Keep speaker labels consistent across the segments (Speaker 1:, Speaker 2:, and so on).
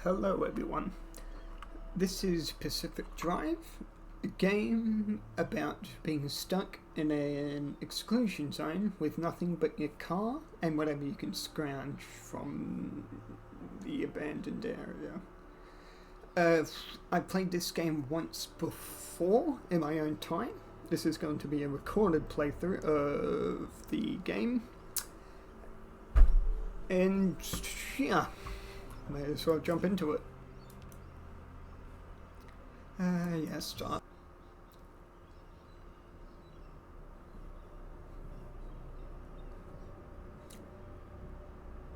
Speaker 1: Hello everyone, this is Pacific Drive, a game about being stuck in an exclusion zone with nothing but your car and whatever you can scrounge from the abandoned area. I played this game once before in my own time. This is going to be a recorded playthrough of the game. And yeah, may as well jump into it. Yeah, start.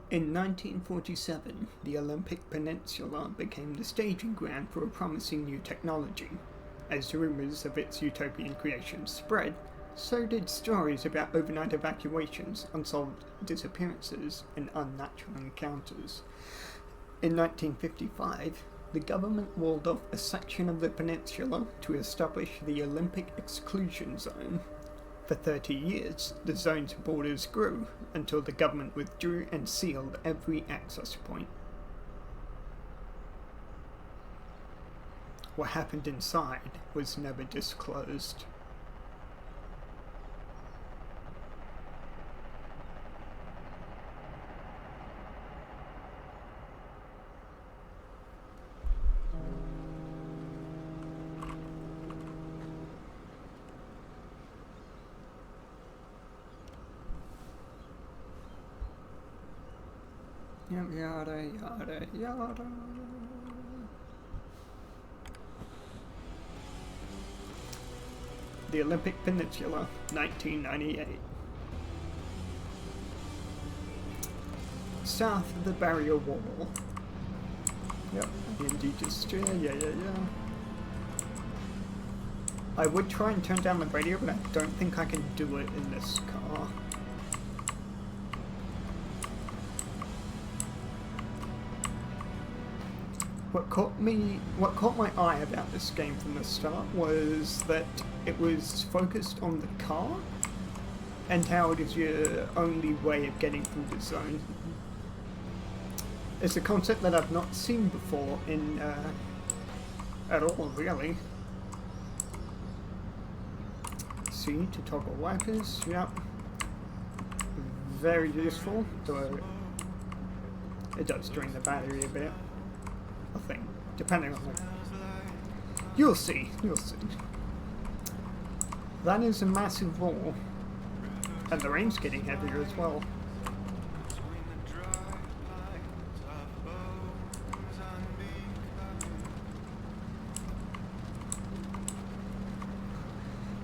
Speaker 1: In 1947, the Olympic Peninsula became the staging ground for a promising new technology. As rumors of its utopian creation spread, so did stories about overnight evacuations, unsolved disappearances, and unnatural encounters. In 1955, the government walled off a section of the peninsula to establish the Olympic Exclusion Zone. For 30 years, the zone's borders grew until the government withdrew and sealed every access point. What happened inside was never disclosed. Yada yada yada. The Olympic Peninsula, 1998. South of the barrier wall. Yep, indeed, yeah. I would try and turn down the radio, but I don't think I can do it in this car. What caught my eye about this game from the start was that it was focused on the car and how it is your only way of getting through the zone. It's a concept that I've not seen before in at all, really. C to toggle wipers, yep. Very useful, though it does drain the battery a bit. I think, depending on the... You'll see. That is a massive wall. And the rain's getting heavier as well.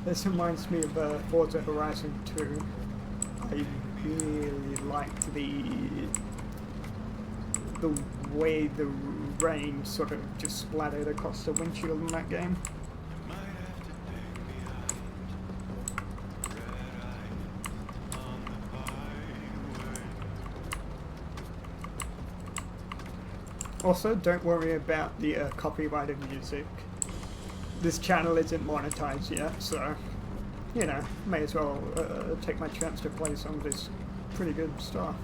Speaker 1: This reminds me of Forza Horizon 2. I really like the way the rain sort of just splattered across the windshield in that game. Also, don't worry about the copyrighted music. This channel isn't monetized yet, so, you know, may as well take my chance to play some of this pretty good stuff.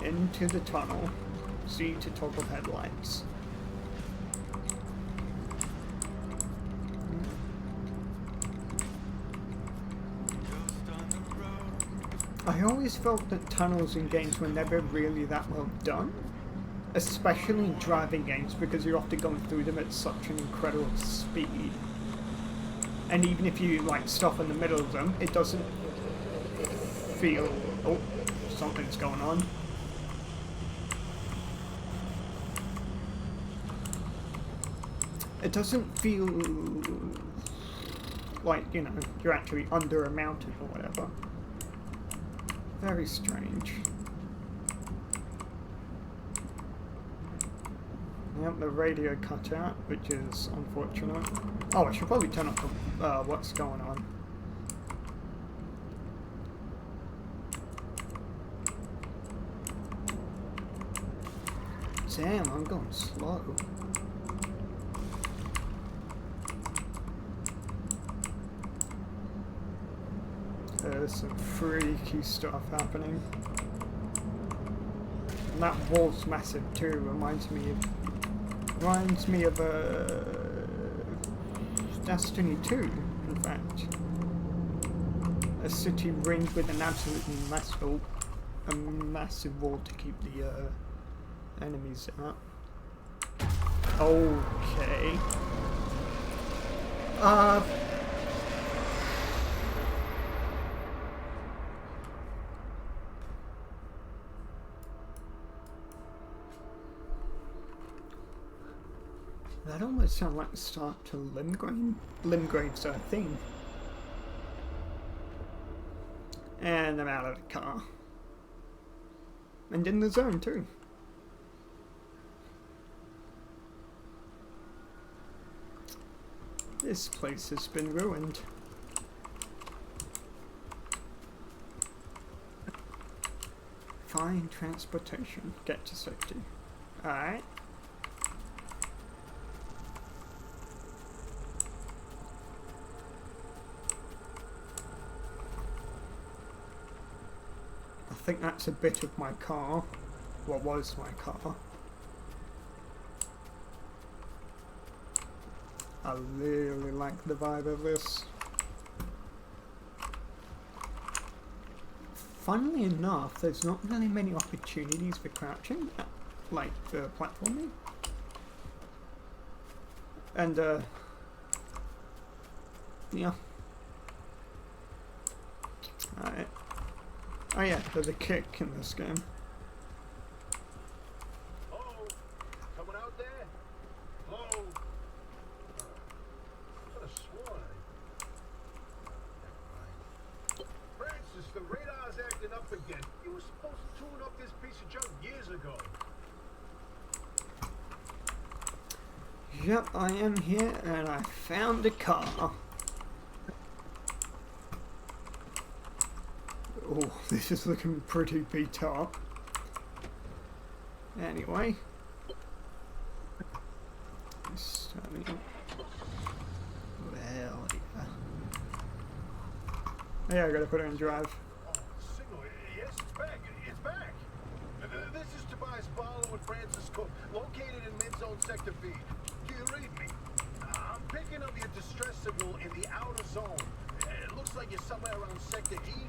Speaker 1: Into the tunnel, Z to toggle headlights. I always felt that tunnels in games were never really that well done, especially in driving games because you're often going through them at such an incredible speed. And even if you like stop in the middle of them, it doesn't feel, oh, something's going on. It doesn't feel like, you know, you're actually under a mountain or whatever. Very strange. Yep, the radio cut out, which is unfortunate. Oh, I should probably turn off what's going on. Damn, I'm going slow. there's some freaky stuff happening. And that wall's massive too. Reminds me of Destiny 2, in fact. A city ringed with an absolutely massive wall to keep the enemies out. Okay. That almost sounds like the start to Limgrave's theme. And I'm out of the car. And in the zone too. This place has been ruined. Find transportation. Get to safety. Alright. I think that's a bit of my car. What was my car. I really like the vibe of this. Funnily enough, there's not really many opportunities for crouching, like for platforming. And yeah. Alright. Oh yeah, there's a kick in this game.
Speaker 2: Hello? Someone out there? Hello? Could have sworn Francis, the radar's acting up again. You were supposed to tune up this piece of junk years ago.
Speaker 1: Yep, I am here and I found a car. Oh, this is looking pretty beat up. Anyway. Starting up. Well, yeah. Yeah, I gotta put it in drive.
Speaker 2: Oh, signal. Yes, it's back. It's back. This is Tobias Barlow with Francis Cook, located in mid-zone sector B. Do you read me? I'm picking up your distress signal in the outer zone. It looks like you're somewhere around sector E.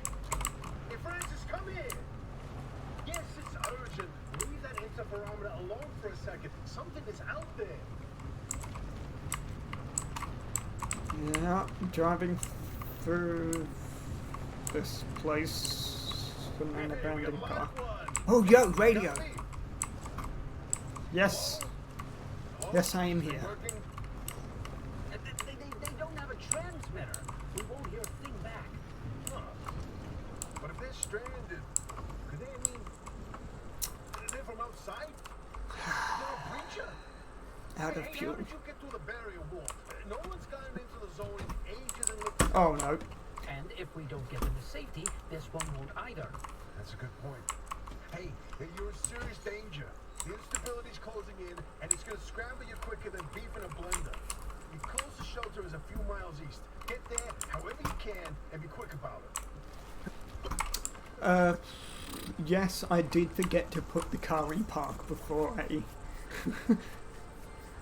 Speaker 2: Hey, Francis, come here. Yes, it's urgent. Leave that interferometer alone for a second. Something is out there.
Speaker 1: Yeah, driving through this place from an abandoned car. Oh, yo, radio! Yes. Yes, I am here.
Speaker 3: They don't have a transmitter. We won't hear a thing back.
Speaker 2: Huh. But if they're stranded, could they mean they're from outside? You're a breacher.
Speaker 1: Out of
Speaker 2: Hey,
Speaker 1: fuel.
Speaker 2: how did you get through the barrier wall? No one's gotten into the zone in ages and looked.
Speaker 1: Oh no.
Speaker 3: And if we don't get them to safety, this one won't either.
Speaker 2: That's a good point. Hey, you're in serious danger. The instability's closing in, and it's gonna scramble you quicker than beef in a blender. Your closest shelter is a few miles east. Get there however you can, and be quick about it.
Speaker 1: Yes, I did forget to put the car in park before I...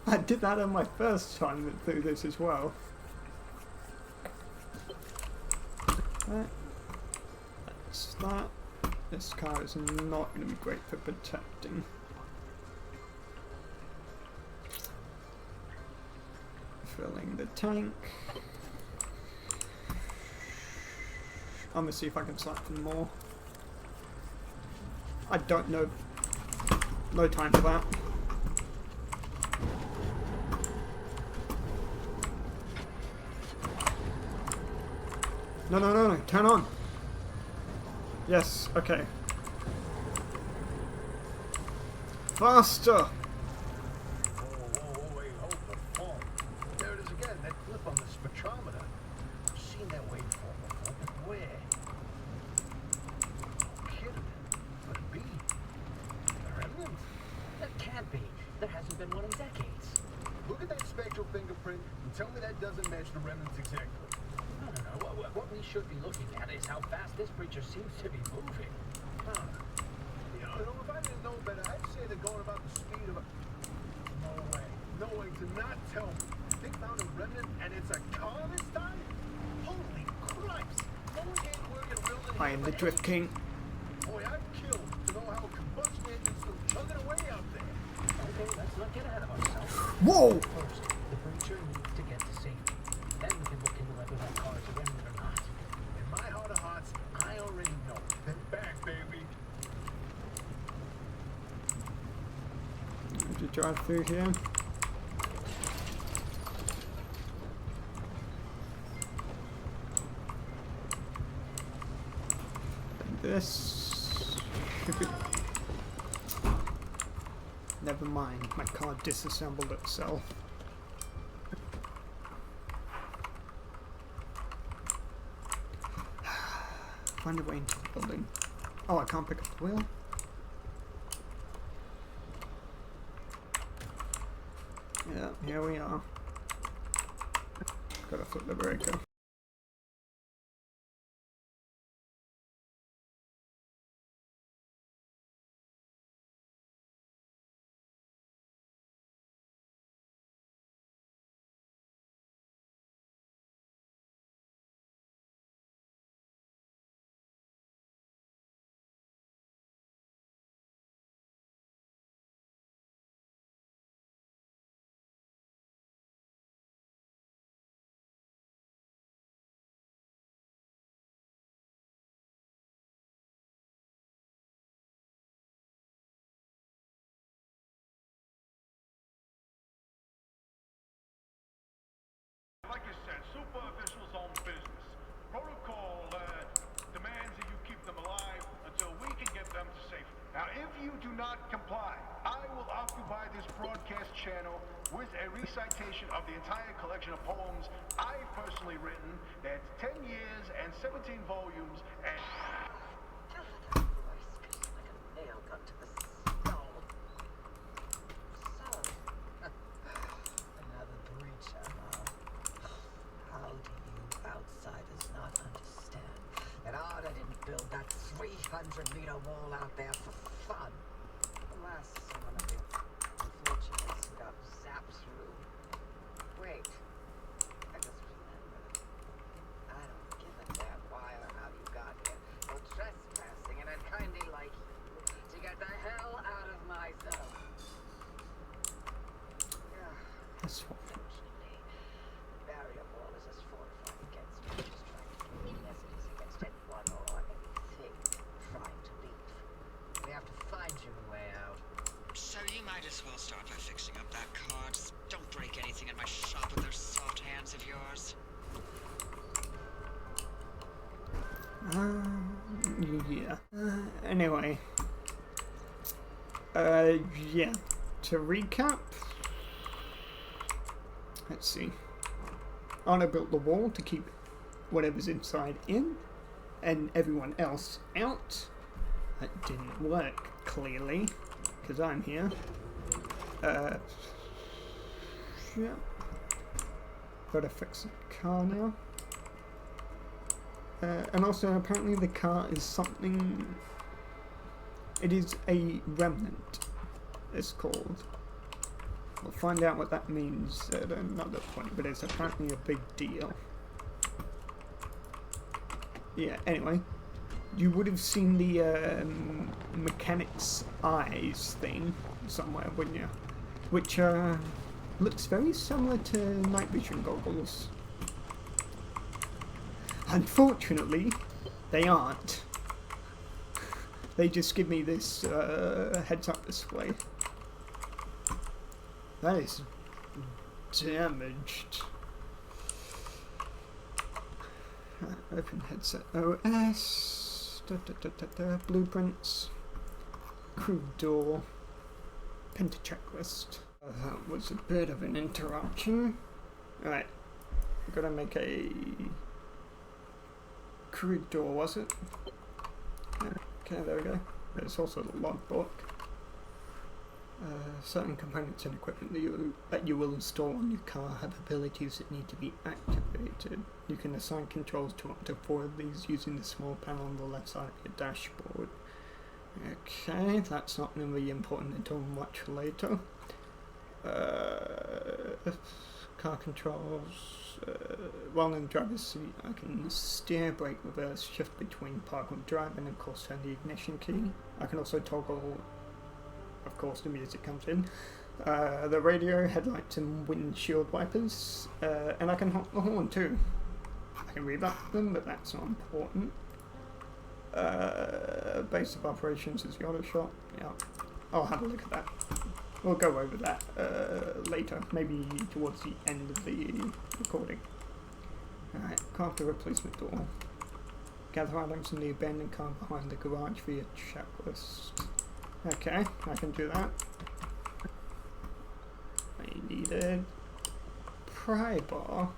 Speaker 1: I did that on my first time through this as well. That's that. This car is not going to be great for protecting. Filling the tank. I'm going to see if I can slap them more. I don't know. No time for that. No, no, no, no. Turn on. Yes, okay. Faster!
Speaker 2: Whoa, wait, hold the phone. There it is again, that clip on the spectrometer. I've seen that waveform before, but where? No kidding. Could it be? The remnant?
Speaker 3: That can't be. There hasn't been one in decades.
Speaker 2: Look at that spectral fingerprint and tell me that doesn't match the remnants exactly.
Speaker 3: I don't know. What we should be looking at is how fast this creature seems to be moving.
Speaker 2: Huh. You know, if I didn't know better, I'd say they're going about the speed of a... No way. No way. Do not tell me. They found a remnant and it's a car this time? Holy Christ! No one can't work at Wilden.
Speaker 1: I am the Drift King.
Speaker 2: Boy, I'd kill to know how a combustion engine's still chugging away out there.
Speaker 3: Okay, let's not get ahead of ourselves.
Speaker 1: Whoa!
Speaker 3: First, the creature needs to get to safety. Then we can look into whether that car is a remnant or not.
Speaker 2: In my heart of hearts, I already know. They're back, baby.
Speaker 1: To drive through here. This should be... Never mind, my car disassembled itself. Find a way into the building. Oh, I can't pick up the wheel? Yeah, here we are. Gotta flip the breaker.
Speaker 2: Like you said, super officials own business. Protocol demands that you keep them alive until we can get them to safety. Now, if you do not comply, I will occupy this broadcast channel with a recitation of the entire collection of poems I've personally written. That's 10 years and 17 volumes and...
Speaker 4: Nail gun to the skull. So, another breacher, huh? How do you outsiders not understand that Arda didn't build that 300-meter wall out there for fun? Alas, one of the unfortunates who got zapped through. Wait, I just remembered. I don't give a damn why or how you got here. No trespassing, and I'd kindly like you to get the hell out of my zone.
Speaker 1: That's what.
Speaker 4: Unfortunately, barrier wall is as fortified against me as trying to be as it is against anyone or anything trying to leave. We have to find you a way out.
Speaker 5: So you might as well start by fixing up that car. Just don't break anything in my shop with those soft hands of yours.
Speaker 1: Yeah. Anyway. Yeah. To recap. Let's see. Anna built the wall to keep whatever's inside in, and everyone else out. That didn't work, clearly, because I'm here. Yeah. Gotta fix the car now. And also, apparently the car is something... It is a remnant, it's called. We'll find out what that means at another point, but it's apparently a big deal. Yeah, anyway. You would have seen the mechanic's eyes thing somewhere, wouldn't you? Which looks very similar to night vision goggles. Unfortunately, they aren't. They just give me this heads up display. That is damaged. Open headset OS. Blueprints. Crude door. Printer checklist. That was a bit of an interruption. Right. Gotta make a crude door, was it? Yeah. Okay, there we go. There's also the logbook. Certain components and equipment that you will install on your car have abilities that need to be activated. You can assign controls to up to 4 of these using the small panel on the left side of your dashboard. Okay, that's not going to be important until much later. Car controls. While in the driver's seat, I can steer, brake, reverse, shift between park and drive, and of course turn the ignition key. I can also toggle, of course, the music comes in. The radio, headlights, and windshield wipers, and I can honk the horn too. I can rebuff them, but that's not important. Base of operations is the auto shop. Yeah, I'll have a look at that. We'll go over that later, maybe towards the end of the recording. Alright, craft a replacement door. Gather items in the abandoned car behind the garage via checklist. Okay, I can do that. I needed pry bar.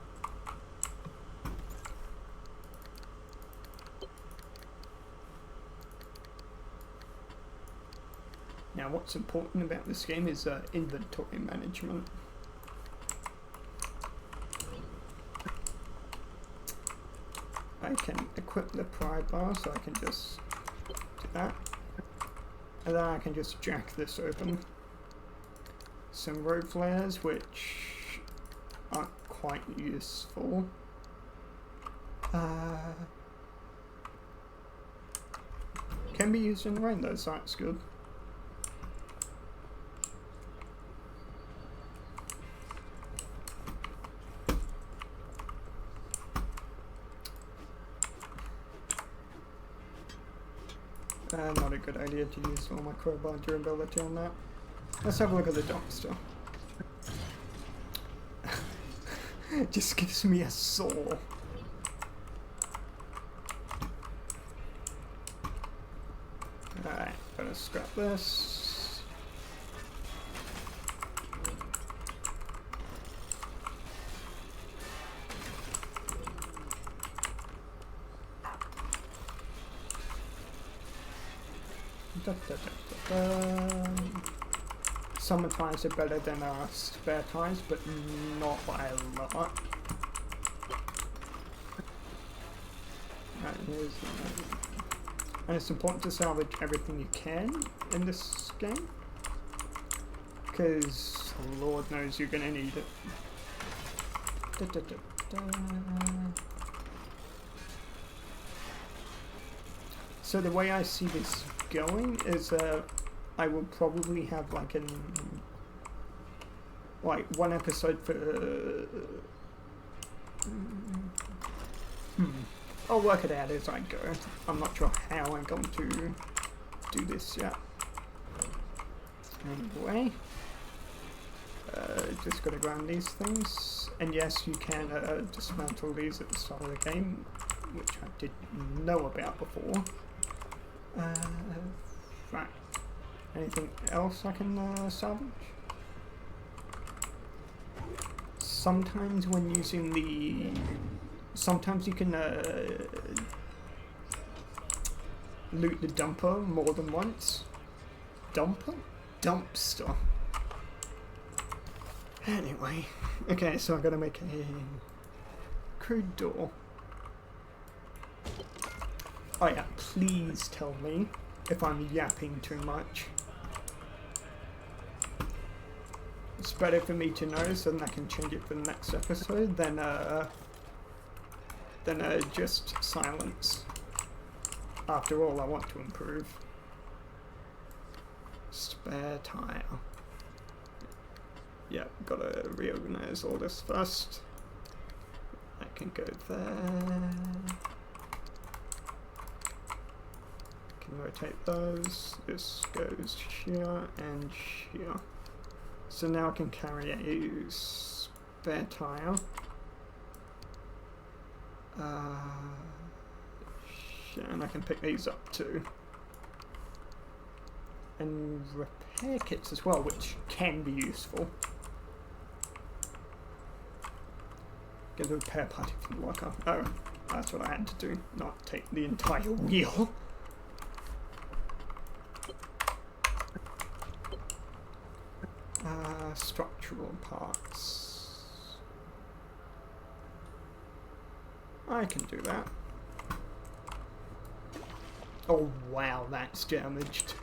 Speaker 1: Now what's important about this game is inventory management. I can equip the pry bar, so I can just do that. And then I can just jack this open. Some road flares, which aren't quite useful. Can be used in the rain though, so that's good. Not a good idea to use all my crowbar durability on that. Let's have a look at the dumpster. It just gives me a sore. Alright, gotta scrap this. Summer tires are better than spare tires, but not by a lot. And it's important to salvage everything you can in this game, because Lord knows you're gonna need it. So the way I see this going is I will probably have like one episode for I'll work it out as I go. I'm not sure how I'm going to do this yet. Anyway, just gotta ground these things, and yes, you can dismantle these at the start of the game, which I didn't know about before. Right. Anything else I can salvage? Sometimes when using the... Sometimes you can loot the dumper more than once. Dumper? Dumpster. Anyway. Okay, so I've got to make a crude door. Oh yeah, please tell me if I'm yapping too much. It's better for me to know so then I can change it for the next episode than just silence. After all, I want to improve. Spare tire. Yeah, gotta reorganize all this first. I can go there. Can rotate those. This goes here and here. So now I can carry a spare tire. And I can pick these up too. And repair kits as well, which can be useful. Get a repair party from the locker. Oh, that's what I had to do, not take the entire wheel. Structural parts. I can do that. Oh wow, that's damaged.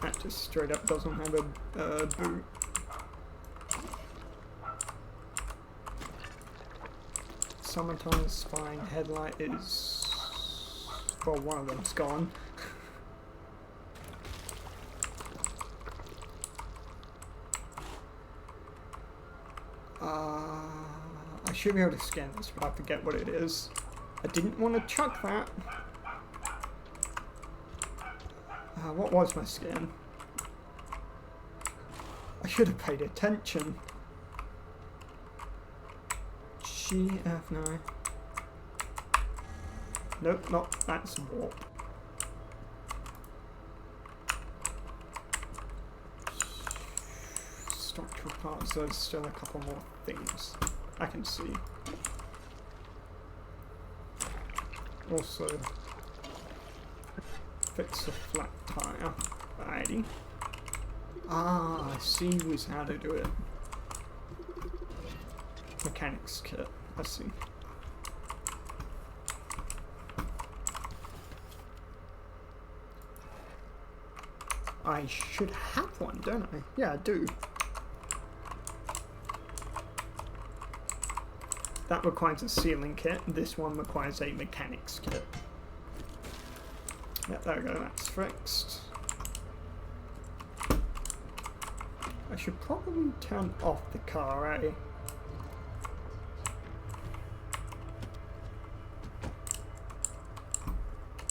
Speaker 1: That just straight up doesn't have a boot. Summertime's fine. Headlight is... well, one of them's gone. I should be able to scan this, but I forget what it is. I didn't want to chuck that. What was my scan? I should have paid attention. GF9. Nope, not that's warp. Structural parts, there's still a couple more things I can see. Also, fix a flat tire. Alrighty. Ah, I see was how to do it. Mechanics kit, I see. I should have one, don't I? Yeah, I do. That requires a sealing kit, this one requires a mechanics kit. Yeah, there we go, that's fixed. I should probably turn off the car, eh?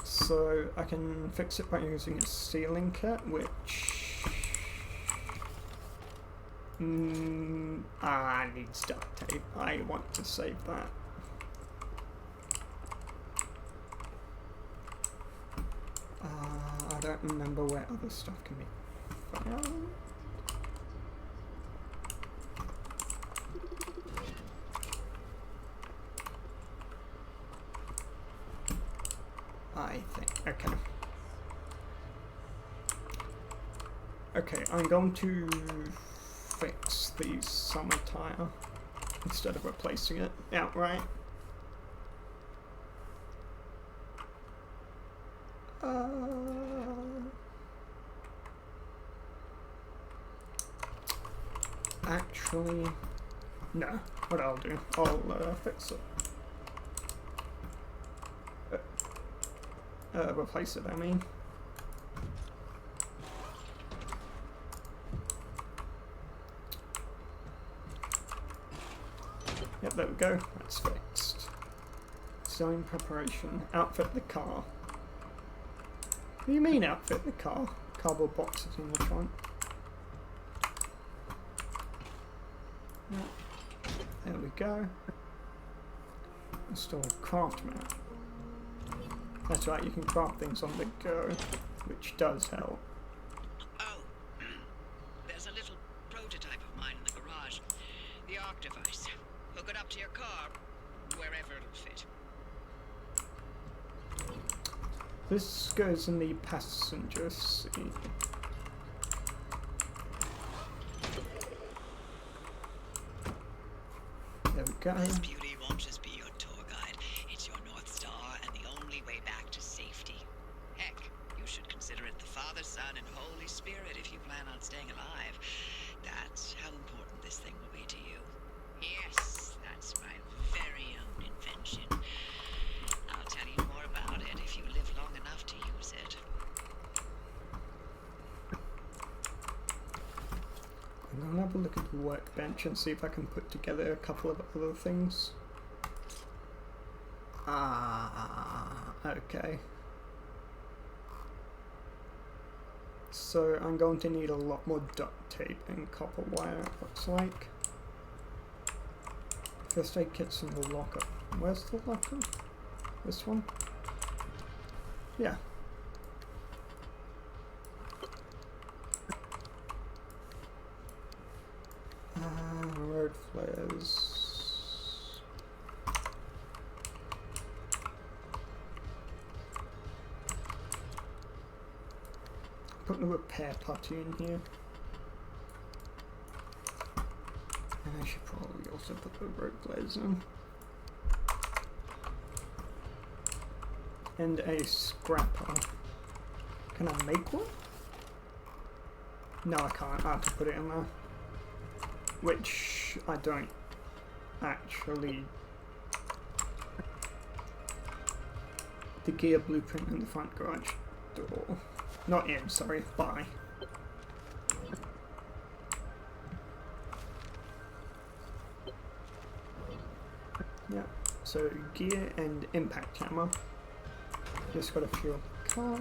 Speaker 1: So I can fix it by using a sealing kit, which needs duct tape. I want to save that. I don't remember where other stuff can be found. I think, okay. Okay, I'm going to fix the summer tire instead of replacing it outright. Actually, no. What I'll do, I'll fix it. Replace it, I mean. Yep, there we go. That's fixed. Design preparation. Outfit the car. What do you mean outfit the car? Cardboard boxes in the trunk. Yep. There we go. Install craft map. That's right, you can craft things on the go, which does help.
Speaker 5: Oh, there's a little prototype of mine in the garage. The ARC device. Hook it up to your car, wherever it'll fit.
Speaker 1: This goes in the passenger seat. There we go.
Speaker 5: This beauty won't just be your tour guide. It's your North Star and the only way back to safety. Heck, you should consider it the Father, Son, and Holy Spirit if you plan on staying alive. That's how important this thing will be to you. Yes, that's my very own invention. I'll tell you more about it if you live long enough to use it.
Speaker 1: I'm gonna have a look at the workbench and see if I can put together a couple of other things. Okay. So I'm going to need a lot more duct tape and copper wire, it looks like. First aid kit's in the locker. Where's the locker? This one? Yeah. Road flares. put the repair putty in here. And I should probably also put the road glaze in. And a scrapper. Can I make one? No, I can't. I have to put it in there. Which I don't actually. The gear blueprint in the front garage door. Not in, sorry, by. Yeah, so gear and impact hammer. Just got a fuel car.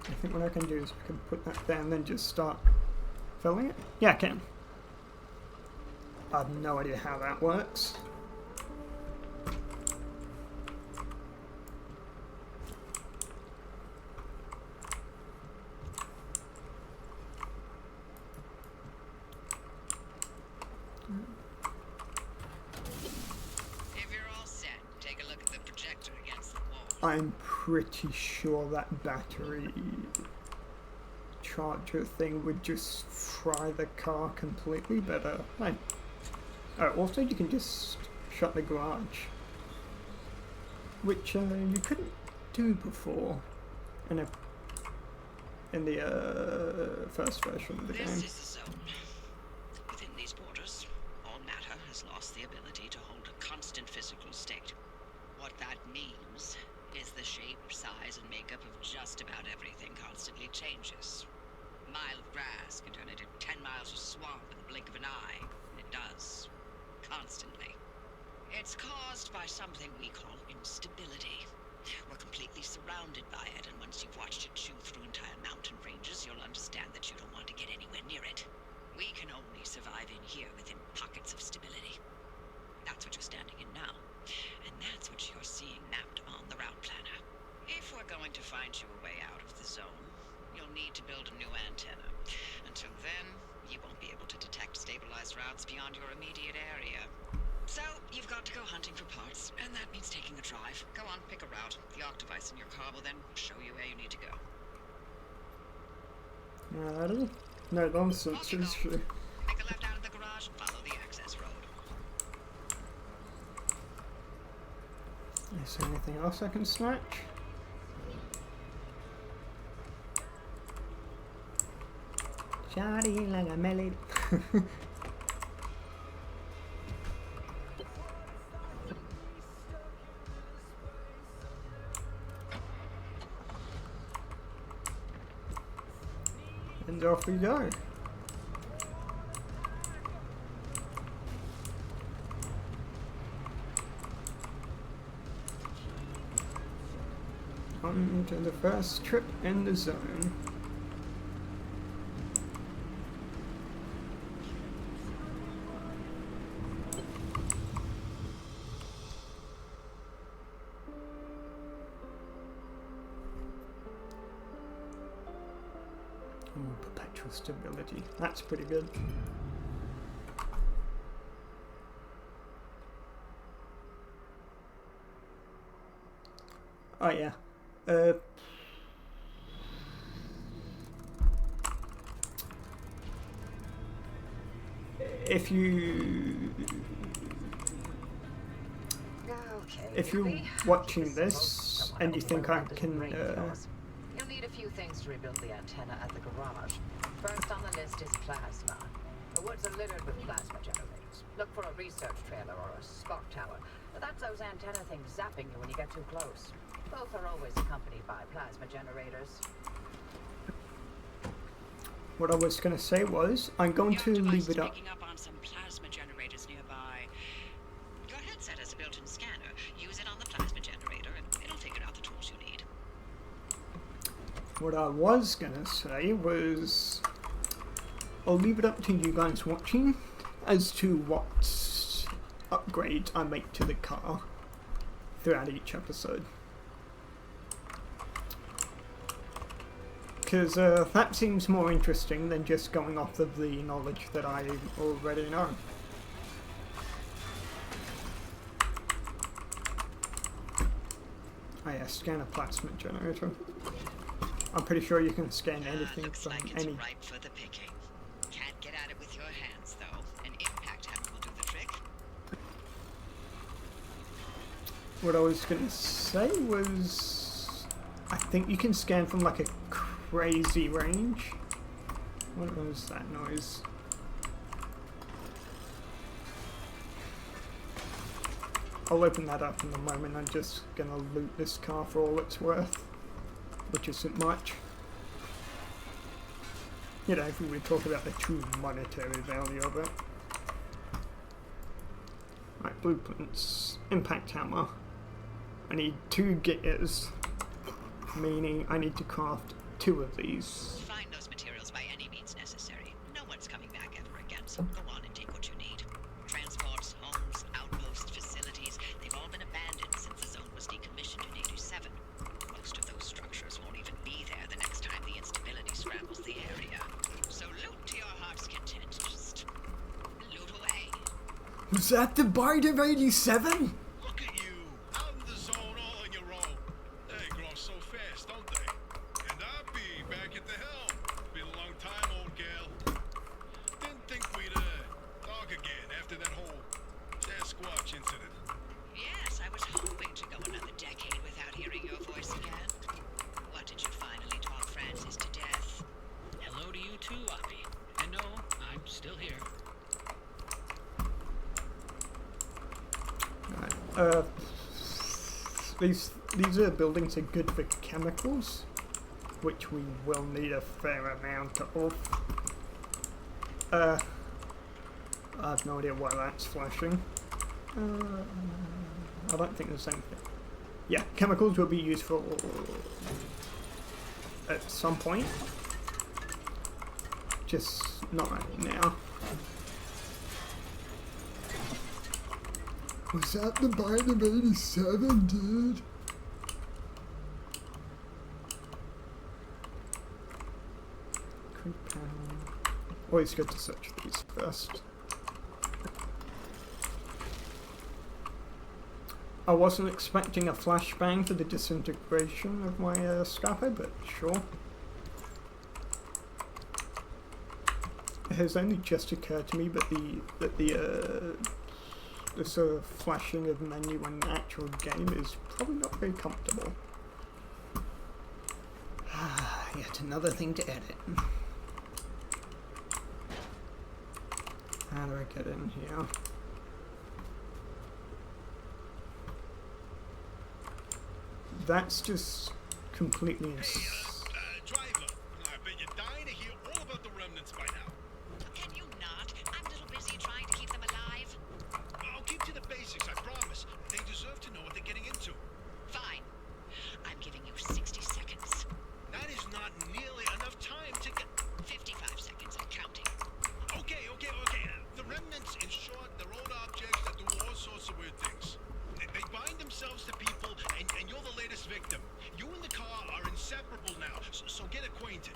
Speaker 1: I think what I can do is I can put that there and then just start filling it. Yeah, I can. I have no idea how that works.
Speaker 5: If you're all set, take a look at the projector against the wall.
Speaker 1: I'm pretty sure that battery charger thing would just fry the car completely better. Also, you can just shut the garage, which you couldn't do before in the first version of the game.
Speaker 5: This is the zone. Within these borders, all matter has lost the ability to hold a constant physical state. What that means is the shape, size, and makeup of just about everything constantly changes. A mile of grass can turn into 10 miles of swamp in the blink of an eye, and it does. Constantly. It's caused by something we call instability. We're completely surrounded by it, and once you've watched it chew through entire mountain ranges, you'll understand that you don't want to get anywhere near it. We can only survive in here within pockets of stability. That's what you're standing in now. And that's what you're seeing mapped on the route planner. If we're going to find you a way out of the zone, you'll need to build a new antenna. Until then, you won't be able to detect stabilized routes beyond your immediate area. So, you've got to go hunting for parts, and that means taking a drive. Go on, pick a route. The arc device in your car will then show you where you need to go.
Speaker 1: Alrighty. No nonsense, is she?
Speaker 5: Make a left out of the garage and follow the access road.
Speaker 1: Is there anything else I can snatch? Shawty like a melody. And off we go. On to the first trip in the zone. Ooh, perpetual stability. That's pretty good. Oh yeah. If you're watching this and you think I can
Speaker 4: You'll need a few things to rebuild the antenna at the garage. First on the list is plasma. The woods are littered with plasma generators. Look for a research trailer or a spot tower. That's those antenna things zapping you when you get too close. Both are always accompanied by plasma generators.
Speaker 1: what I was going to say was I'm going to leave it up.
Speaker 5: Picking up on some plasma generators nearby. Your headset has a built-in scanner. Use it on the plasma generator, and it'll figure out the tools you need.
Speaker 1: what I was gonna say was, I'll leave it up to you guys watching as to what upgrades I make to the car throughout each episode. Because that seems more interesting than just going off of the knowledge that I already know. Oh yeah, scan a plasma generator. I'm pretty sure you can scan anything
Speaker 5: Looks
Speaker 1: from
Speaker 5: like it's
Speaker 1: any...
Speaker 5: ripe for the picking. Can't get at it with your hands, though. An impact hammer will do the trick.
Speaker 1: What I was gonna say was... I think you can scan from like a crazy range. What was that noise? I'll open that up in a moment. I'm just gonna loot this car for all it's worth, which isn't much. You know, if we would talk about the true monetary value of it. Right, blueprints. Impact hammer. I need 2 gears, meaning I need to craft 2 of these.
Speaker 5: Find those materials by any means necessary. No one's coming back ever again, so go on and take what you need. Transports, homes, outposts, facilities, they've all been abandoned since the zone was decommissioned in 87. Most of those structures won't even be there the next time the instability scrambles the area. So loot to your heart's content. Just loot away.
Speaker 1: Was that the Bite of 87?
Speaker 2: Look at you, out in the zone all on your own. They grow so fast, don't they? And I'll be back at the helm. Been a long time, old gal. Didn't think we'd talk again after that whole Sasquatch incident.
Speaker 5: Yes, I was hoping to go another decade without hearing your voice again. What did you finally talk Francis to death?
Speaker 3: Hello to you too, Oppie. And no, I'm still here.
Speaker 1: Right. These buildings are good for chemicals, which we will need a fair amount of. I have no idea why that's flashing. I don't think there's anything. Yeah, chemicals will be useful at some point. Just not right now. Was that the Bite of 87, dude? Always good to search these first. I wasn't expecting a flashbang for the disintegration of my Scappa, but sure. It has only just occurred to me that the sort of flashing of menu in the actual game is probably not very comfortable. Yet another thing to edit. How do I get in here? That's just completely
Speaker 2: Driver, I bet you're dying to hear all about the remnants by now.
Speaker 5: Can you not? I'm a little busy trying to keep them alive.
Speaker 2: I'll keep to the basics, I promise. They deserve to know what they're getting into.
Speaker 5: Fine. I'm giving you 60 seconds.
Speaker 2: That is not nearly enough time to get...
Speaker 5: 55 seconds and counting.
Speaker 2: Okay. The remnants, in short, they're old objects that do all sorts of weird things. They bind themselves to people, and you're the latest victim. You and the car are inseparable now, so get acquainted.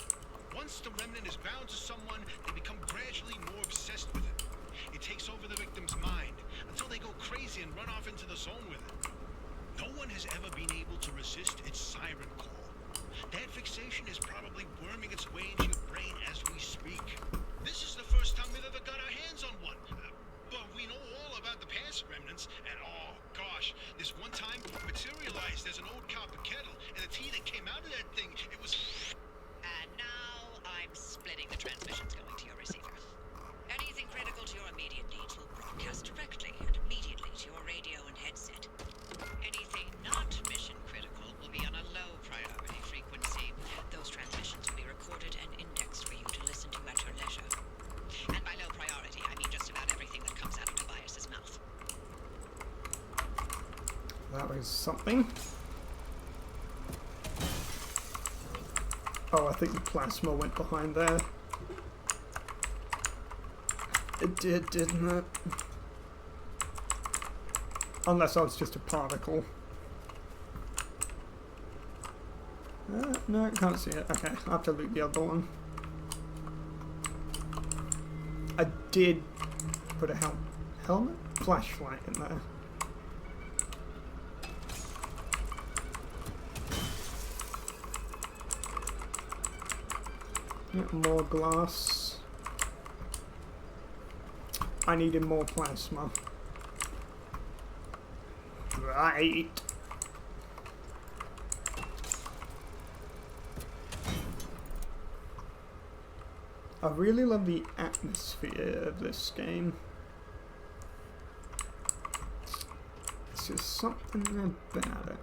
Speaker 2: Once the remnant is bound to someone, they become gradually more obsessed with it. It takes over the victim's mind, until they go crazy and run off into the zone with it. No one has ever been able to resist its siren call. That fixation is probably worming its way into your brain as we speak. This is the first time we've ever got our hands on one. But we know all about the past remnants, and oh gosh, this one time materialized as an old copper kettle, and the tea that came out of that thing, it was...
Speaker 5: And now I'm splitting the transmissions going to your receiver. Anything critical to your immediate needs will broadcast directly and immediately to your radio and headset. Anything not mission critical will be on a low priority frequency. Those transmissions will be recorded and indexed for you to listen to at your leisure. And by low priority, I mean just about everything that comes out of Tobias's mouth.
Speaker 1: That was something. Oh, I think the plasma went behind there. It did, didn't it? Unless I was just a particle. No, I can't see it. Okay, I'll have to loot the other one. I did put a helmet? Flashlight in there. Yep, more glass. I needed more plasma. Right. I really love the atmosphere of this game. It's just something about it.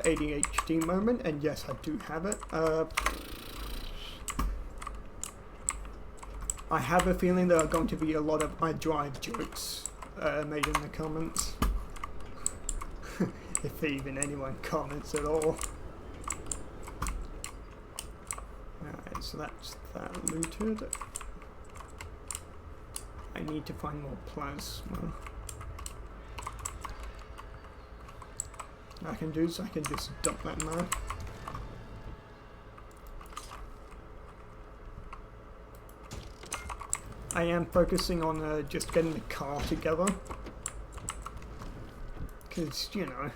Speaker 1: ADHD moment, and yes, I do have it. I have a feeling there are going to be a lot of I drive jokes made in the comments. If even anyone comments at all. Alright, so that's that looted. I need to find more plasma. I can do is I can just dump that now. I am focusing on just getting the car together. Because, you know,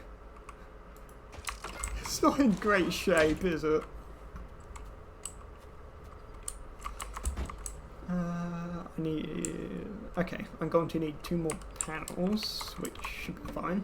Speaker 1: it's not in great shape, is it? I need... Okay, I'm going to need 2 more panels, which should be fine.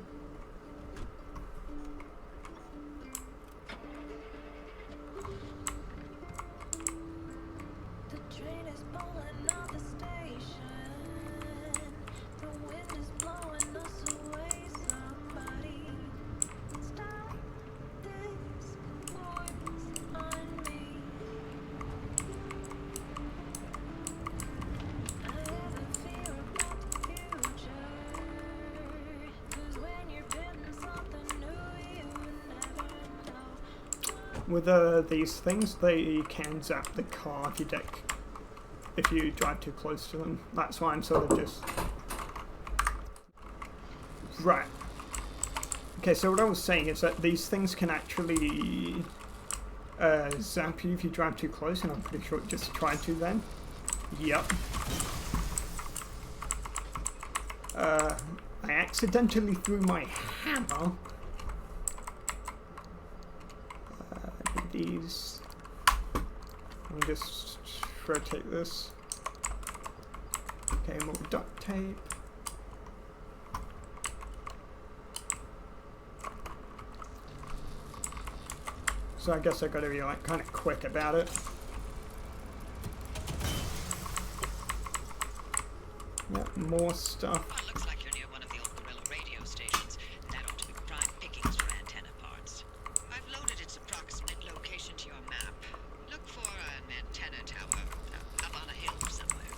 Speaker 1: With these things, they can zap the car if you drive too close to them. That's why I'm sort of just... Right. Okay, so what I was saying is that these things can actually zap you if you drive too close, and I'm pretty sure it just tried to then. Yep. I accidentally threw my hammer. These. Let me just rotate this. Okay, more duct tape. So I guess I gotta be like kind of quick about it. Yep, more stuff.
Speaker 5: Well, looks like you're near one of the old Gorilla radio stations. That ought to be prime pickings for antenna parts. I've loaded its approximate location to your map. Look for an antenna tower up on a hill somewhere.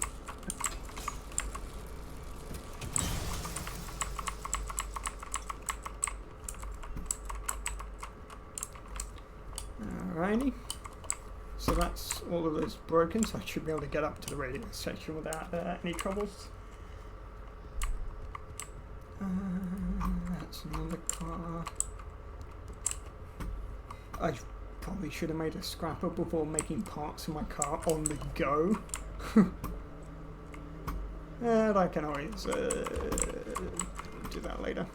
Speaker 1: Alrighty. So that's all of those broken, so I should be able to get up to the radio station without any troubles. That's another car. I probably should have made a scrapper before making parts of my car on the go. And I can always do that later.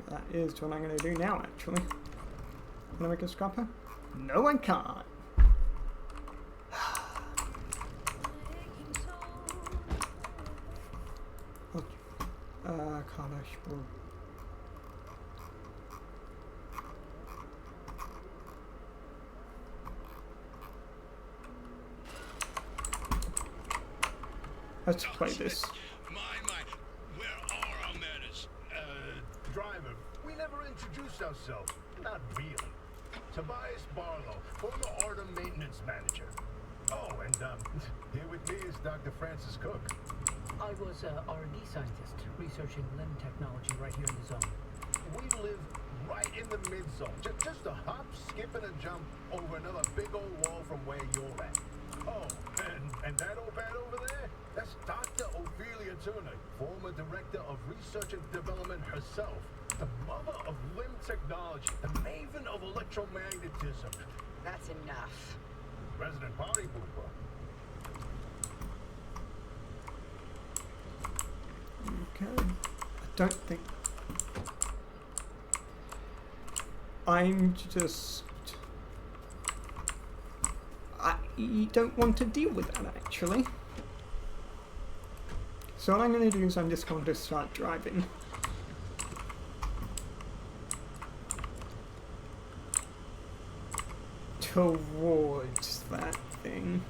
Speaker 1: That is what I'm going to do now, actually. Can I make a scrapper? No, I can't. Car dashboard. Let's play this.
Speaker 2: My, where are our manners? Driver, we never introduced ourselves. Not really. Tobias Barlow, former Artem maintenance manager. Oh, and here with me is Dr. Francis Cook.
Speaker 3: I was a R&D scientist researching limb technology right here in the zone.
Speaker 2: We live right in the mid-zone. Just a hop, skip, and a jump over another big old wall from where you're at. Oh, and that old bat over there? That's Dr. Ophelia Turner, former director of research and development herself. The mother of limb technology, the maven of electromagnetism.
Speaker 4: That's enough.
Speaker 2: Resident party pooper.
Speaker 1: Okay. I don't think... I'm just... I don't want to deal with that, actually. So what I'm going to do is I'm just going to start driving. Towards that thing.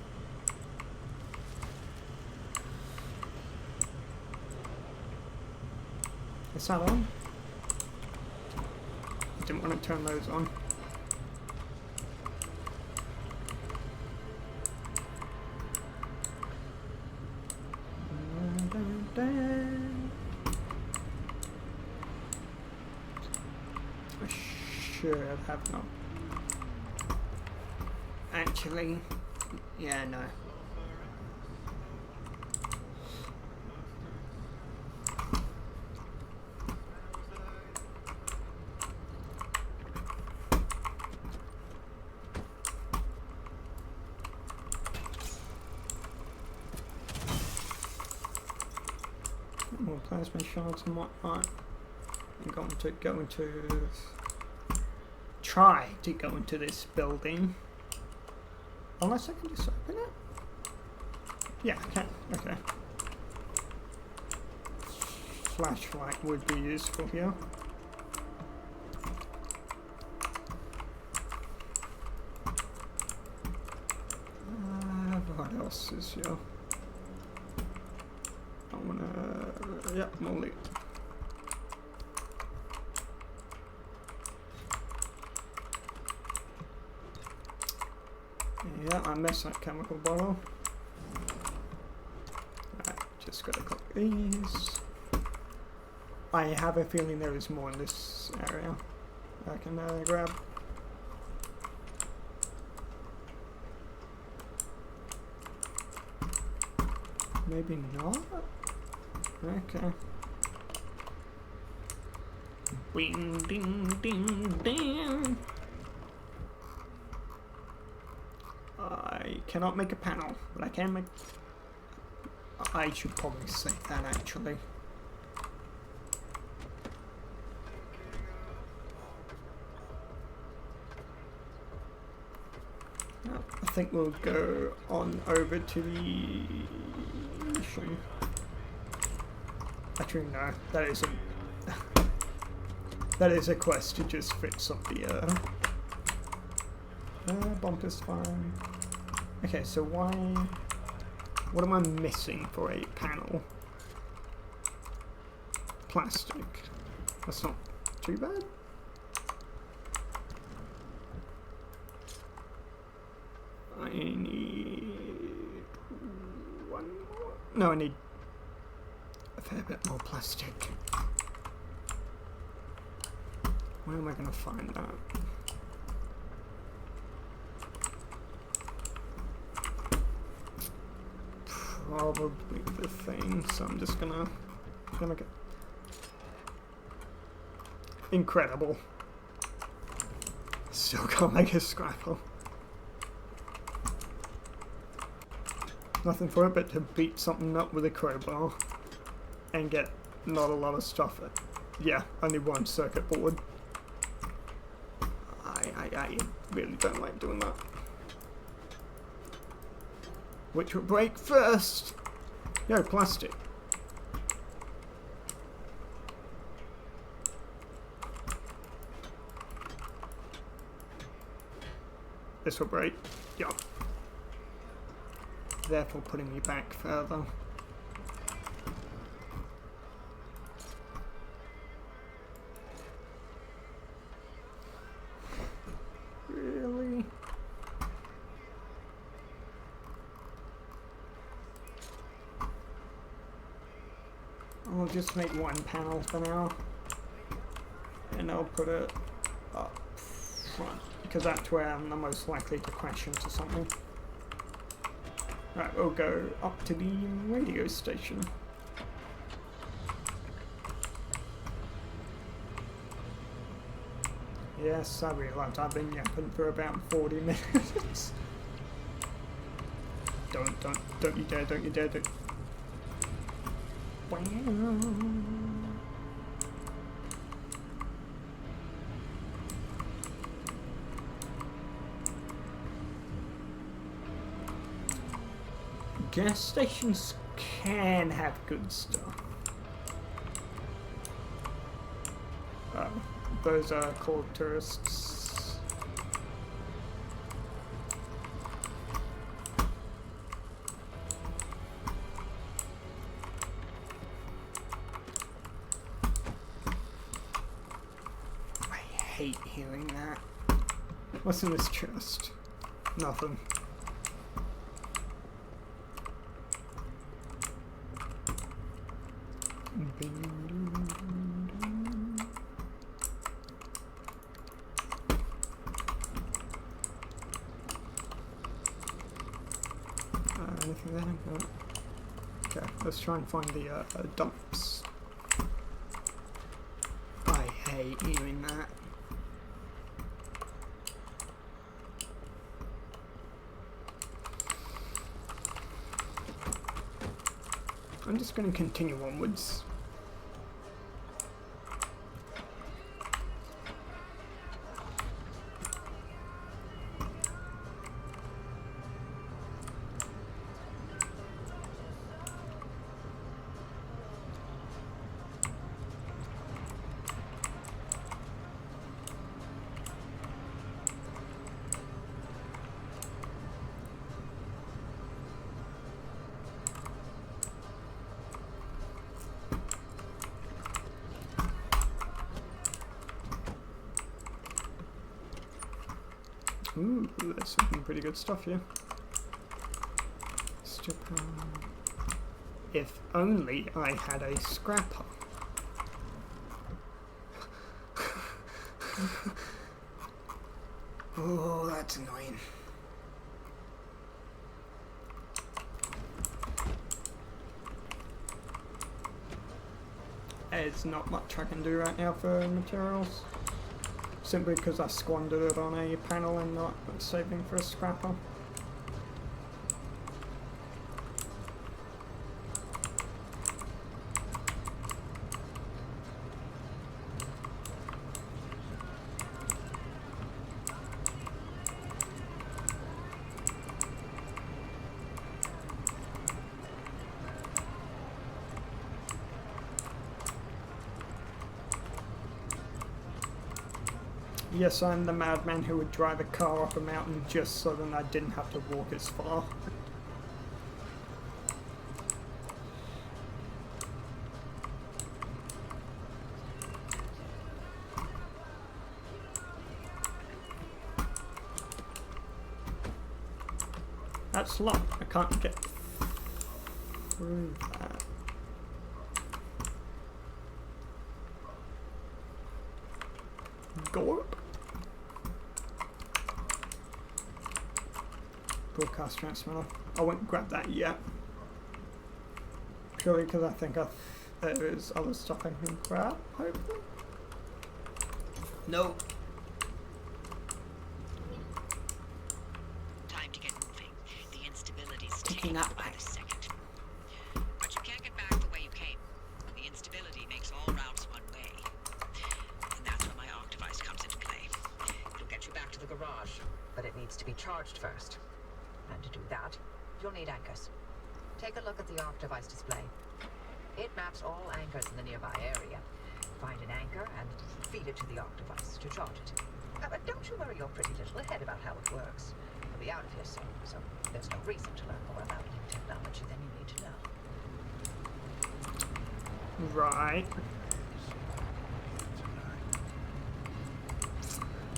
Speaker 1: Is that on? Didn't want to turn those on. I should have not. Actually, yeah, no. More plasma shards and whatnot. I'm going to go into... try to go into this building. Unless I can just open it? Yeah, I can. Okay. Flashlight would be useful here. What else is here? I wanna... yeah, molly. Yeah, I missed that chemical bottle. Right, just gotta click these. I have a feeling there is more in this area I can grab. Maybe not? Okay. Ding, ding, ding, ding. I cannot make a panel, but I can make... I should probably say that, actually. No, I think we'll go on over to the mission. Actually, no, that isn't... that is a quest to just fix up the... bumper's fine. Okay, so why... what am I missing for a panel? Plastic. That's not too bad. I need... one more... no, I need a fair bit more plastic. Where am I going to find that? Probably the thing, so I'm just gonna get... incredible. Still can't make a scrapple. Nothing for it but to beat something up with a crowbar and get not a lot of stuff. Yeah, only one circuit board. I really don't like doing that. Which will break first? Yo, plastic. This will break. Yup. Therefore putting me back further. Really? I'll just make one panel for now. And I'll put it up front, because that's where I'm the most likely to crash into something. Right, we'll go up to the radio station. Yes, I realise I've been yapping for about 40 minutes. Don't you dare, don't you dare, don't. Wow. Gas stations can have good stuff. Those are called tourists. I hate hearing that. What's in this chest? Nothing. Anything there? No. Okay, let's try and find the dumps. I hate hearing that. I'm just going to continue onwards. Ooh, that's some pretty good stuff here. If only I had a scrapper. Oh, that's annoying. There's not much I can do right now for materials. Simply because I squandered it on a panel and not saving for a scrapper. Yes, I'm the madman who would drive a car up a mountain just so that I didn't have to walk as far. That's locked. I can't get through that. Gorp. Broadcast transmitter. I won't grab that yet. Purely because I think there is other stuff I can grab, hopefully. No.
Speaker 5: Time to get moving. The instability's
Speaker 1: Picking up.
Speaker 5: by the second. But you can't get back the way you came. The instability makes all routes one way. And that's where my arc device comes into play.
Speaker 4: It'll get you back to the garage, but it needs to be charged first. And to do that, you'll need anchors. Take a look at the arc device display. It maps all anchors in the nearby area. Find an anchor and feed it to the arc device to charge it. But don't you worry your pretty little head about how it works. You'll be out of here soon, so there's no reason to learn more about new technology than you need to know.
Speaker 1: Right.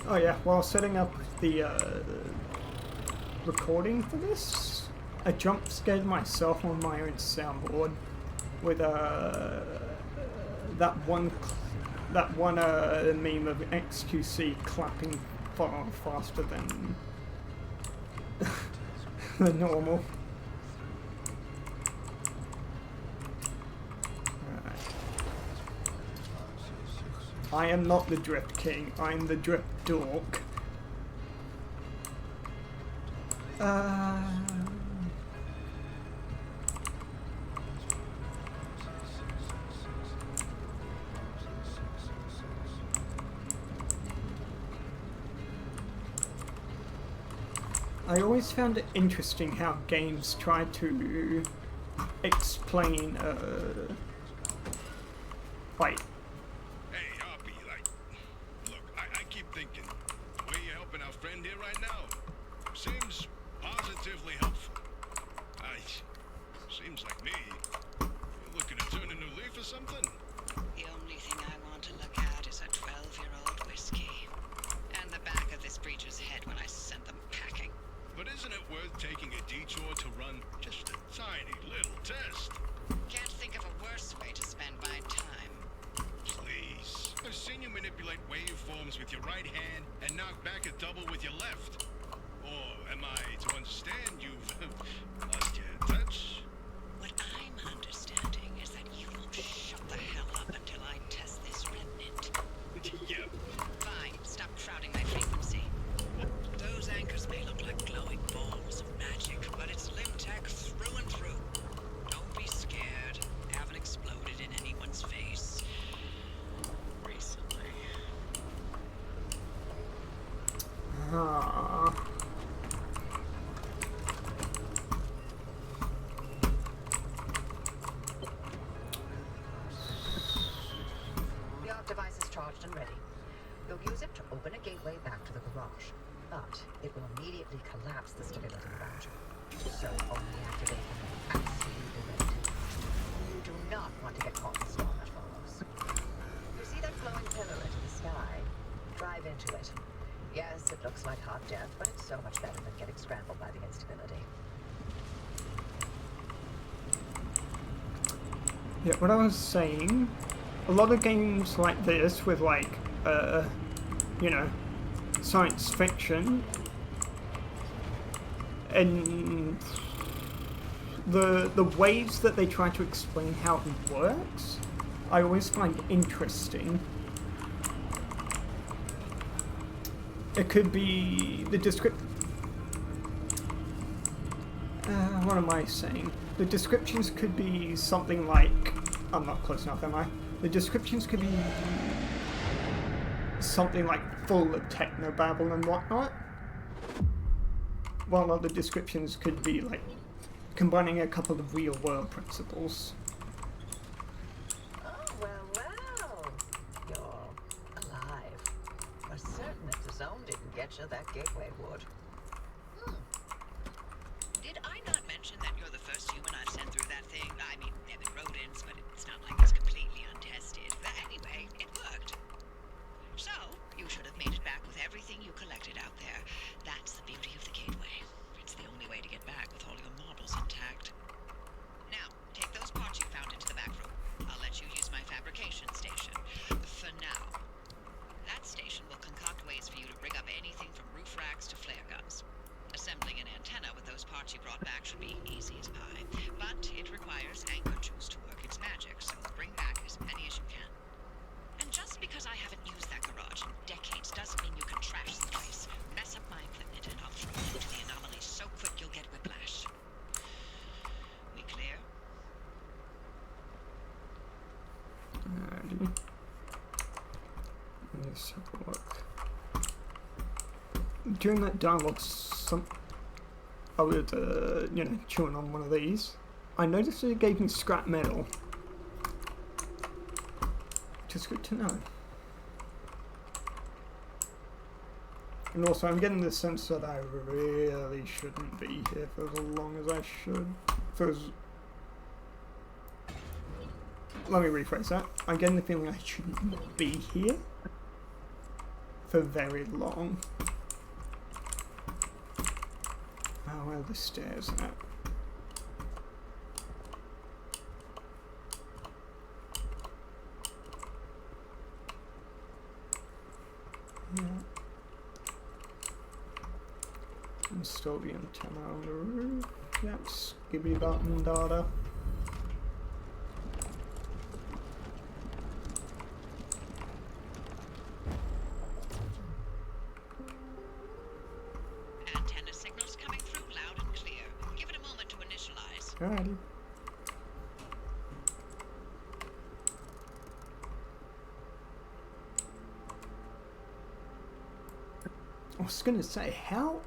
Speaker 1: Oh yeah, while setting up the recording for this, I jump scared myself on my own soundboard with that one meme of XQC clapping far faster than the normal. I am not the Drift King, I'm the Drift Dork. I always found it interesting how games try to explain, like,
Speaker 6: Hey, Harpy, look, I keep thinking, the way you're helping our friend here right now seems positively helpful. Seems like me. You're looking to turn a new leaf or something?
Speaker 5: The only thing I want to look at is a 12-year-old whiskey. And the back of this preacher's head when I sent them packing.
Speaker 6: But isn't it worth taking a detour to run just a tiny little test?
Speaker 5: Can't think of a worse way to spend my time.
Speaker 6: Please. I've seen you manipulate waveforms with your right hand and knock back a double with your left. Or am I to understand you've lost your touch?
Speaker 5: What I'm understanding is that you won't shut the hell up until I test this remnant.
Speaker 6: Yep.
Speaker 5: Fine, stop crowding my frequency. Those anchors may look like glowing balls of magic, but it's Limtech through and through. Don't be scared. Haven't exploded in anyone's face. Recently.
Speaker 4: The arc device is charged and ready. You'll use it to open a gateway back to the garage, but it will immediately collapse the stability barrage. So only activate when you're absolutely ready. You do not want to get caught in the storm that follows. You see that glowing pillar into the sky? Drive into it. Yes, it looks like hot death, but it's so much better than getting scrambled by the instability.
Speaker 1: yeah, what I was saying, a lot of games like this with like, you know, science fiction, and the ways that they try to explain how it works, I always find interesting. It could be the what am I saying? The descriptions could be something like, I'm not close enough, am I? The descriptions could be something like full of technobabble and whatnot, while other descriptions could be like combining a couple of real world principles.
Speaker 4: Oh, well. You're alive. We're certain if the zone didn't get you, that gateway would.
Speaker 5: Did I not mention that you're the first human I've sent through that thing? I mean, they've been rodents, but it's not like it's completely untested. But anyway, it worked. So, you should have made it back with everything you collected out there. That's the beauty of the gateway. It's the only way to get back with all your models intact. Now, take those parts you found into the back room. I'll let you use my fabrication station. For now. That station will concoct ways for you to rig up anything from roof racks to flare guns. Assembling an antenna with those parts you brought back should be easy as pie, but it requires anchor juice to work its magic, so bring back as many as you can. And just because I haven't used that garage in decades doesn't mean you can trash the place. Mess up my equipment and I'll throw you into the anomaly so quick you'll get whiplash. We clear?
Speaker 1: Alrighty. Let's have a look. During that dialogue, I was, you know, chewing on one of these. I noticed it gave me scrap metal. Which is good to know. And also, I'm getting the sense that I really shouldn't be here for as long as I should. Let me rephrase that. I'm getting the feeling I shouldn't be here for very long. Oh, where are the stairs at? install the antenna on the roof. Yep, skibby button data.
Speaker 5: Antenna signals coming through loud and clear. Give it a moment to initialize.
Speaker 1: Alrighty. I was gonna say, how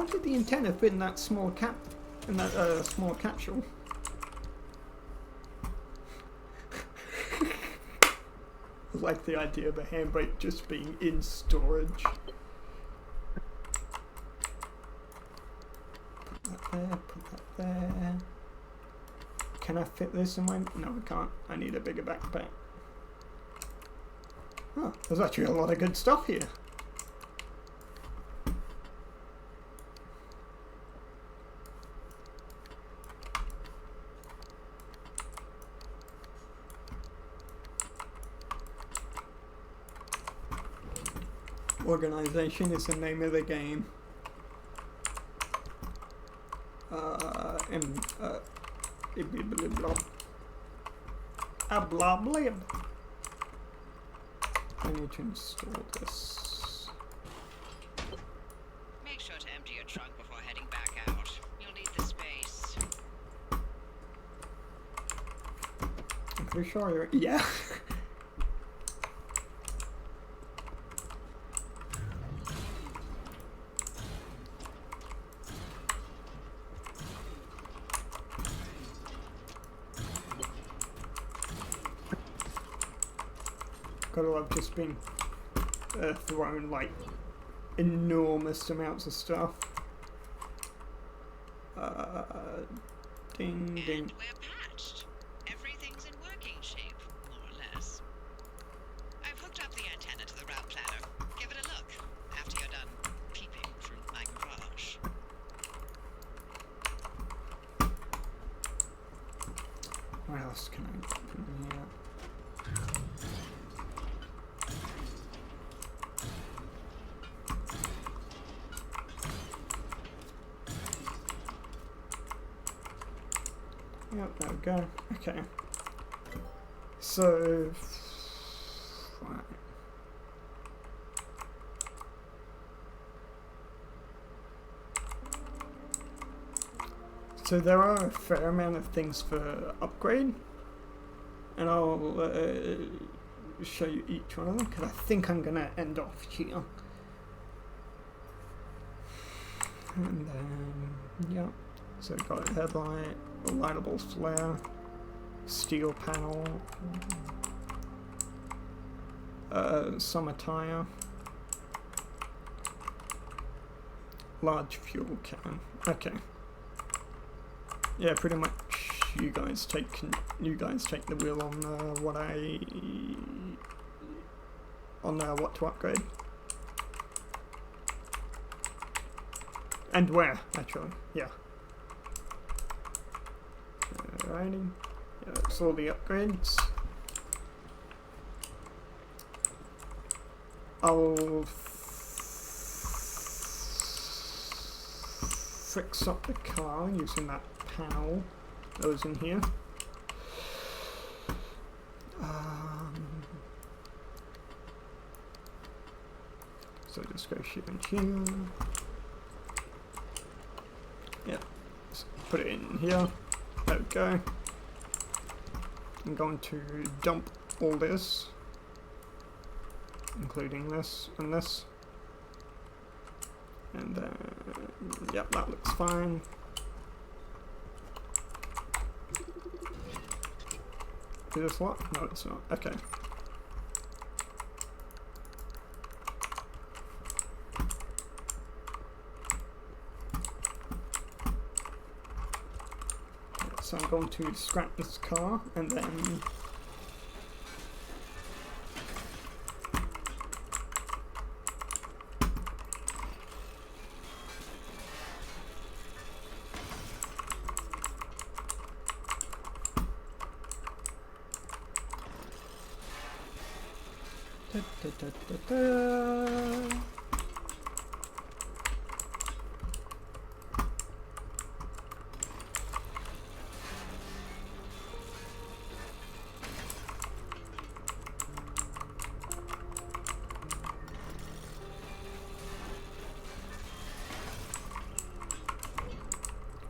Speaker 1: did the antenna fit in that small small capsule? I like the idea of a handbrake just being in storage. Put that there. Can I fit this in my... No, I can't. I need a bigger backpack. Oh, there's actually a lot of good stuff here. Organization is the name of the game. Blah blah. I need to install this.
Speaker 5: Make sure to empty your trunk before heading back out. You'll need the space.
Speaker 1: I'm pretty sure you're... Yeah. Gotta love just being thrown like enormous amounts of stuff. Ding ding.
Speaker 5: And we're patched. Everything's in working shape, more or less. I've hooked up the antenna to the route planner. Give it a look after you're done peeping from my garage.
Speaker 1: What else can I put in here? Yep, there we go. Okay. So, right. So there are a fair amount of things for upgrade, and I'll show you each one of them because I think I'm gonna end off here. And then, yeah. So we've got a headlight, a lightable flare, steel panel, summer tire, large fuel can. Okay. Yeah, pretty much. You guys take the wheel on what to upgrade and where actually. Yeah. Alrighty, yeah, that's all the upgrades. I'll fix up the car using that panel that was in here. So just go ship in here. Yeah, just put it in here. There we go. I'm going to dump all this, including this and this. And then, yep, that looks fine. Is this what? No, it's not. Okay. So I'm going to scrap this car and then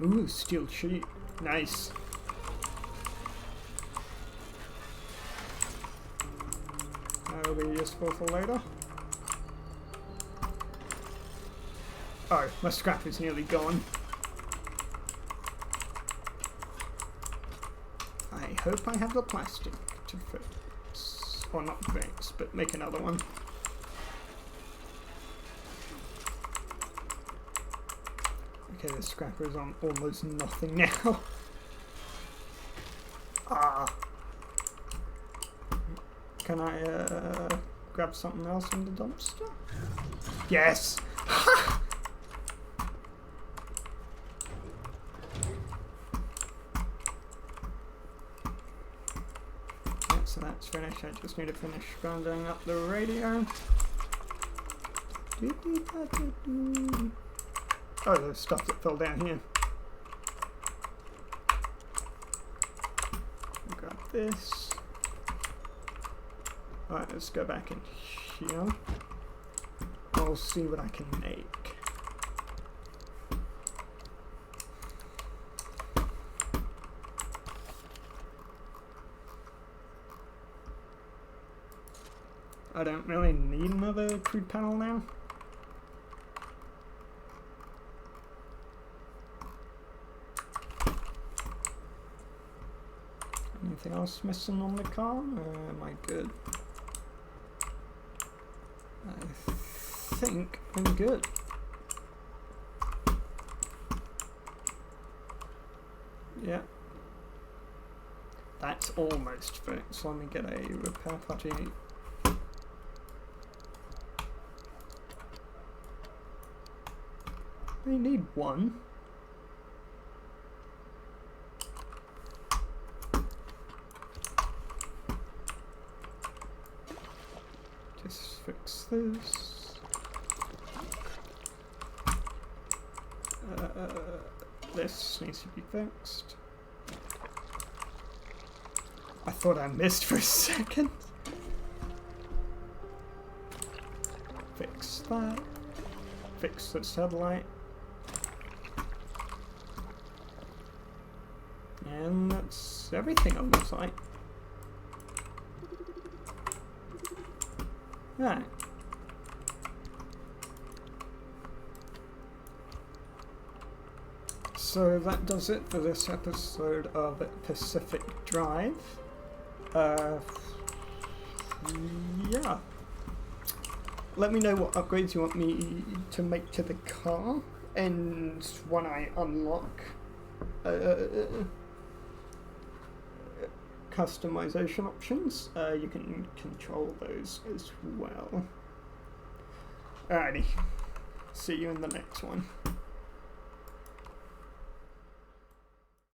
Speaker 1: Ooh, steel sheet. Nice. That'll be useful for later. Oh, my scrap is nearly gone. I hope I have the plastic to fix. Or not fix, but make another one. Okay, the scrapper is on almost nothing now. Ah. Can I grab something else in the dumpster? Yes! Okay, so that's finished. I just need to finish rounding up the radio. Oh, there's stuff that fell down here. Grab this. Alright, let's go back in here. I'll see what I can make. I don't really need another crude panel now. Anything else missing on the car? Or am I good? I think I'm good. Yeah. That's almost fixed. Let me get a repair putty. We need one. Just fix this. This needs to be fixed. I thought I missed for a second. Fix that. Fix the satellite. And that's everything it looks like. Right. So that does it for this episode of Pacific Drive. Yeah. Let me know what upgrades you want me to make to the car, and when I unlock customization options, you can control those as well. Alrighty, see you in the next one.